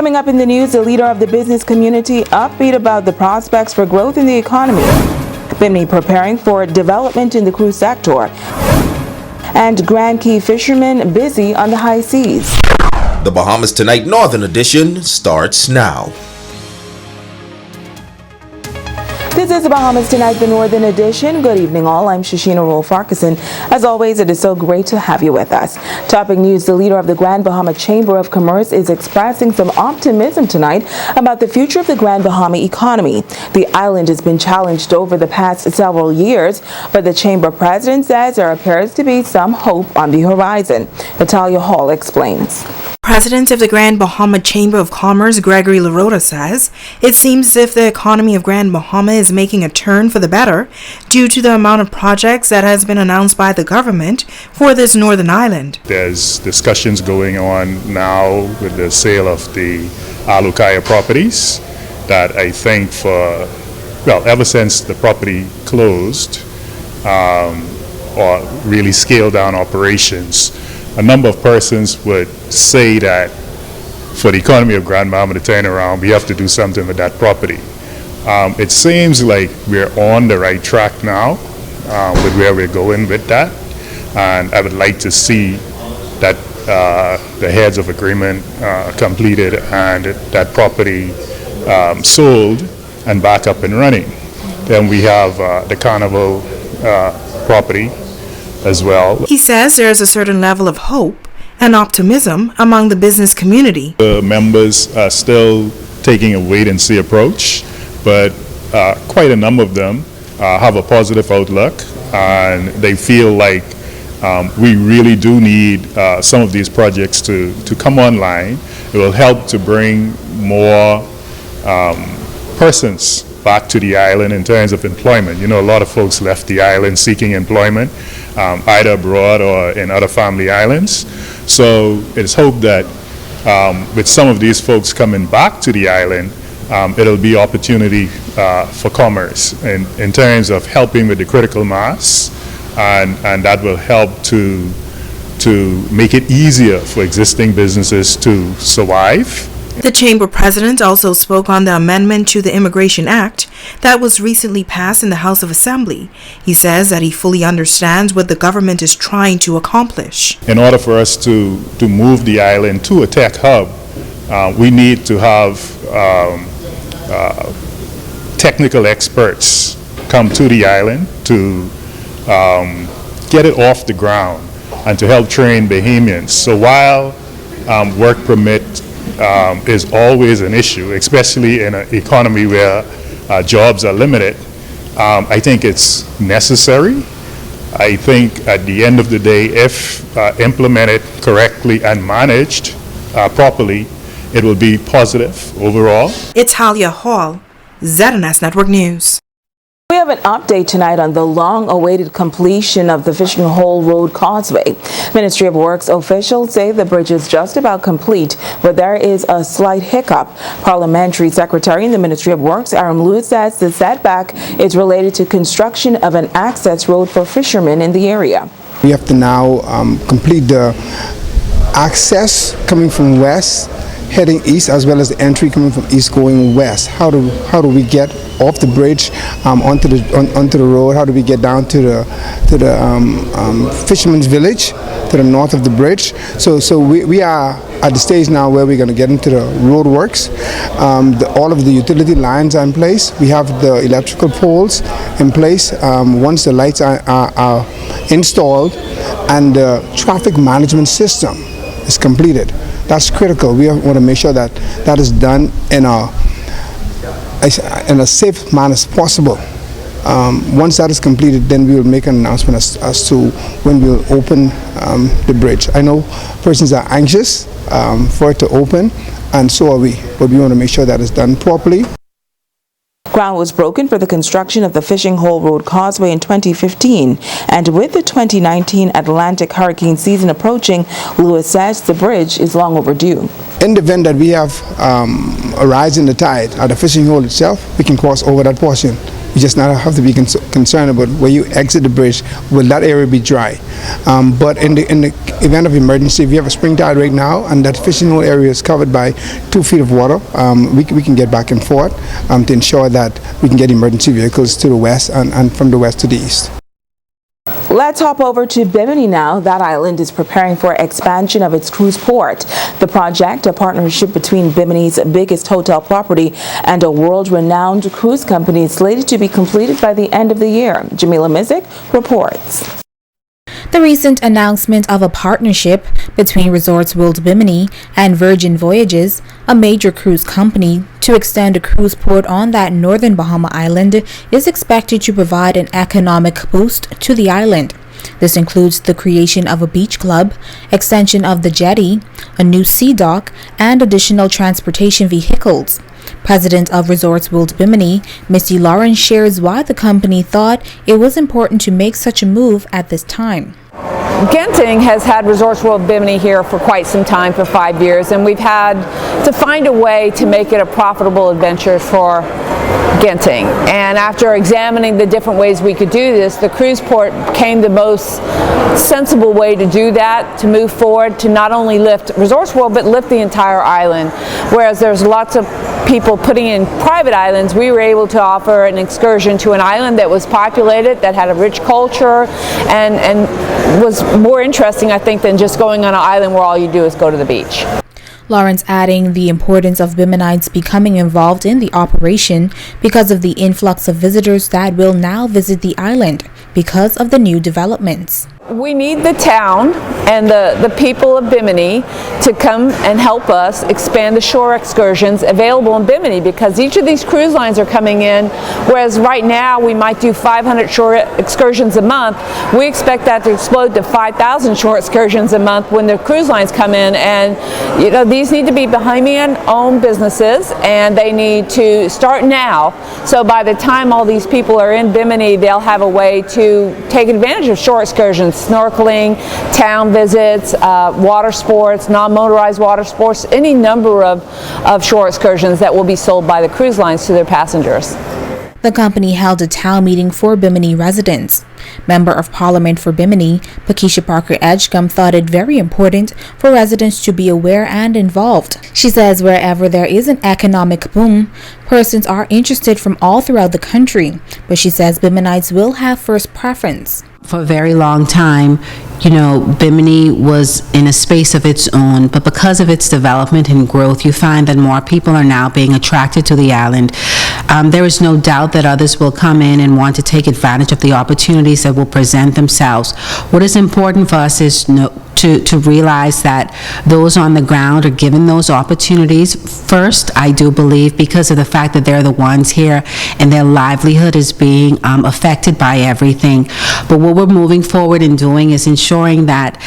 Coming up in the news, the leader of the business community upbeat about the prospects for growth in the economy. Bimini preparing for development in the cruise sector. And Grand Key fishermen busy on the high seas. The Bahamas Tonight Northern Edition starts now. This is the Bahamas Tonight, the Northern Edition. Good evening, all. I'm Shashina Roll-Farquharson. As always, it is so great to have you with us. Topping news, the leader of the Grand Bahama Chamber of Commerce is expressing some optimism tonight about the future of the Grand Bahama economy. The island has been challenged over the past several years, but the Chamber president says there appears to be some hope on the horizon. Natalia Hall explains. President of the Grand Bahama Chamber of Commerce, Gregory Larota, says it seems as if the economy of Grand Bahama is making a turn for the better due to the amount of projects that has been announced by the government for this northern island. There's discussions going on now with the sale of the Alukaya properties that I think ever since the property closed or really scaled down operations, a number of persons would say that for the economy of Grand Bahama to turn around, we have to do something with that property. It seems like we're on the right track now with where we're going with that, and I would like to see that the heads of agreement completed and that property sold and back up and running. Then we have the Carnival property as well. He says there is a certain level of hope and optimism among the business community. The members are still taking a wait-and-see approach, but quite a number of them have a positive outlook, and they feel like we really do need some of these projects to come online. It will help to bring more persons back to the island in terms of employment. You know, a lot of folks left the island seeking employment, either abroad or in other family islands. So it's hoped that with some of these folks coming back to the island, it'll be opportunity for commerce in terms of helping with the critical mass, and that will help to make it easier for existing businesses to survive. The Chamber President also spoke on the amendment to the Immigration Act that was recently passed in the House of Assembly. He says that he fully understands what the government is trying to accomplish. In order for us to move the island to a tech hub, we need to have technical experts come to the island to get it off the ground and to help train Bahamians. So while work permit is always an issue, especially in an economy where jobs are limited, I think it's necessary. I think at the end of the day, if implemented correctly and managed properly, it will be positive overall. It's Talia Hall, ZNS Network News. We have an update tonight on the long-awaited completion of the Fishing Hole Road Causeway. Ministry of Works officials say the bridge is just about complete, but there is a slight hiccup. Parliamentary Secretary in the Ministry of Works, Aaron Lewis, says the setback is related to construction of an access road for fishermen in the area. We have to now complete the access coming from west, heading east, as well as the entry coming from east going west. How do we get off the bridge onto the road? How do we get down to the fisherman's village to the north of the bridge? So we are at the stage now where we're going to get into the road works. All of the utility lines are in place. We have the electrical poles in place. Once the lights are installed and the traffic management system is completed, that's critical. We want to make sure that that is done in a safe manner as possible. Once that is completed, then we will make an announcement as to when we will open the bridge. I know persons are anxious for it to open, and so are we, but we want to make sure that it's done properly. Ground was broken for the construction of the Fishing Hole Road Causeway in 2015, and with the 2019 Atlantic hurricane season approaching, Lewis says the bridge is long overdue. In the event that we have a rise in the tide at the fishing hole itself, we can cross over that portion You just not have to be concerned about where you exit the bridge, will that area be dry? But in the event of emergency, if you have a spring tide right now and that fishing hole area is covered by 2 feet of water, we can get back and forth to ensure that we can get emergency vehicles to the west and from the west to the east. Let's hop over to Bimini now. That island is preparing for expansion of its cruise port. The project, a partnership between Bimini's biggest hotel property and a world-renowned cruise company, is slated to be completed by the end of the year. Jamila Mizik reports. The recent announcement of a partnership between Resorts World Bimini and Virgin Voyages, a major cruise company, to extend a cruise port on that northern Bahama island is expected to provide an economic boost to the island. This includes the creation of a beach club, extension of the jetty, a new sea dock, and additional transportation vehicles. President of Resorts World Bimini, Missy Lawrence, shares why the company thought it was important to make such a move at this time. Genting has had Resorts World Bimini here for quite some time, for 5 years, and we've had to find a way to make it a profitable adventure for Genting. And after examining the different ways we could do this, the cruise port became the most sensible way to do that, to move forward, to not only lift Resorts World, but lift the entire island. Whereas there's lots of people putting in private islands, we were able to offer an excursion to an island that was populated, that had a rich culture, and was more interesting, I think, than just going on an island where all you do is go to the beach. Lawrence adding the importance of Biminites becoming involved in the operation because of the influx of visitors that will now visit the island because of the new developments. We need the town and the people of Bimini to come and help us expand the shore excursions available in Bimini, because each of these cruise lines are coming in, whereas right now we might do 500 shore excursions a month. We expect that to explode to 5,000 shore excursions a month when the cruise lines come in. And you know, these need to be Bahamian-owned businesses, and they need to start now. So by the time all these people are in Bimini, they'll have a way to take advantage of shore excursions, snorkeling, town visits, water sports, non-motorized water sports, any number of shore excursions that will be sold by the cruise lines to their passengers. The company held a town meeting for Bimini residents. Member of Parliament for Bimini, Pakeisha Parker Edgecombe, thought it very important for residents to be aware and involved. She says wherever there is an economic boom, persons are interested from all throughout the country, but she says Biminites will have first preference. For a very long time, Bimini was in a space of its own, but because of its development and growth, you find that more people are now being attracted to the island. There is no doubt that others will come in and want to take advantage of the opportunities that will present themselves. What is important for us is to realize that those on the ground are given those opportunities first, I do believe, because of the fact that they're the ones here and their livelihood is being affected by everything. But what we're moving forward in doing is ensuring that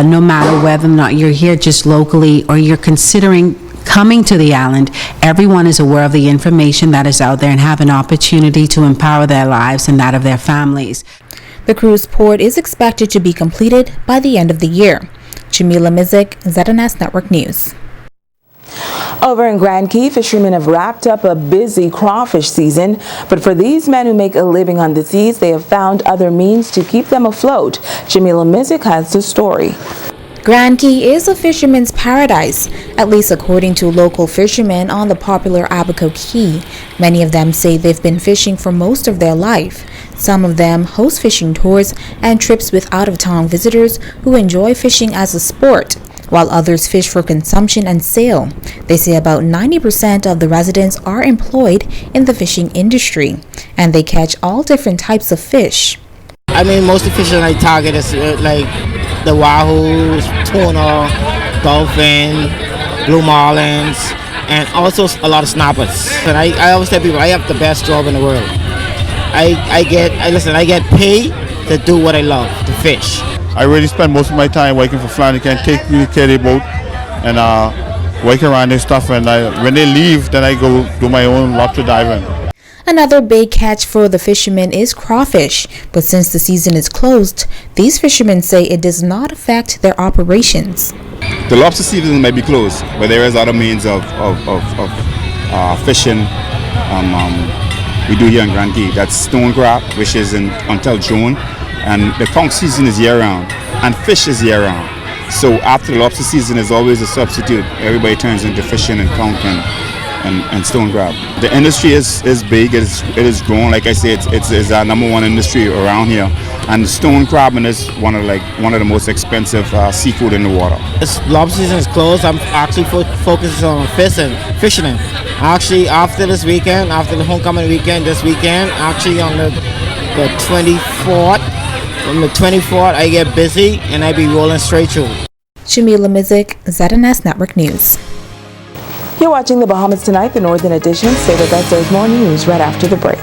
no matter whether or not you're here just locally or you're considering coming to the island, everyone is aware of the information that is out there and have an opportunity to empower their lives and that of their families. The cruise port is expected to be completed by the end of the year. Jamila Mizik, ZNS Network News. Over in Grand Key, fishermen have wrapped up a busy crawfish season, but for these men who make a living on the seas, they have found other means to keep them afloat. Jamila Mizik has the story. Grand Key is a fisherman's paradise, at least according to local fishermen on the popular Abaco Key. Many of them say they've been fishing for most of their life. Some of them host fishing tours and trips with out-of-town visitors who enjoy fishing as a sport, while others fish for consumption and sale. They say about 90% of the residents are employed in the fishing industry, and they catch all different types of fish. I mean, most of the fishing I target is like the wahoos, tuna, dolphin, blue marlins, and also a lot of snappers. And I always tell people I have the best job in the world. I get paid to do what I love, to fish. I really spend most of my time working for Flanagan, take me to carry boat and work around this stuff. And when they leave, then I go do my own lobster diving. Another big catch for the fishermen is crawfish, but since the season is closed, these fishermen say it does not affect their operations. The lobster season may be closed, but there is other means of fishing. we do here in Grand Key. That's stone crab, which is until June, and the conch season is year round, and fish is year round. So after the lobster season is always a substitute. Everybody turns into fishing and conch and stone crab. The industry is big. It is growing. Like I say, it's our number one industry around here. And stone crabbing is one of the most expensive seafood in the water. This lobster season is closed. I'm actually focusing on fishing. Actually, after this weekend, after the homecoming weekend, this weekend, actually on the 24th, from the 24th, I get busy and I be rolling straight through. Jamila Mizik, ZNS Network News. You're watching the Bahamas Tonight, the Northern Edition. Stay with us. There's more news right after the break.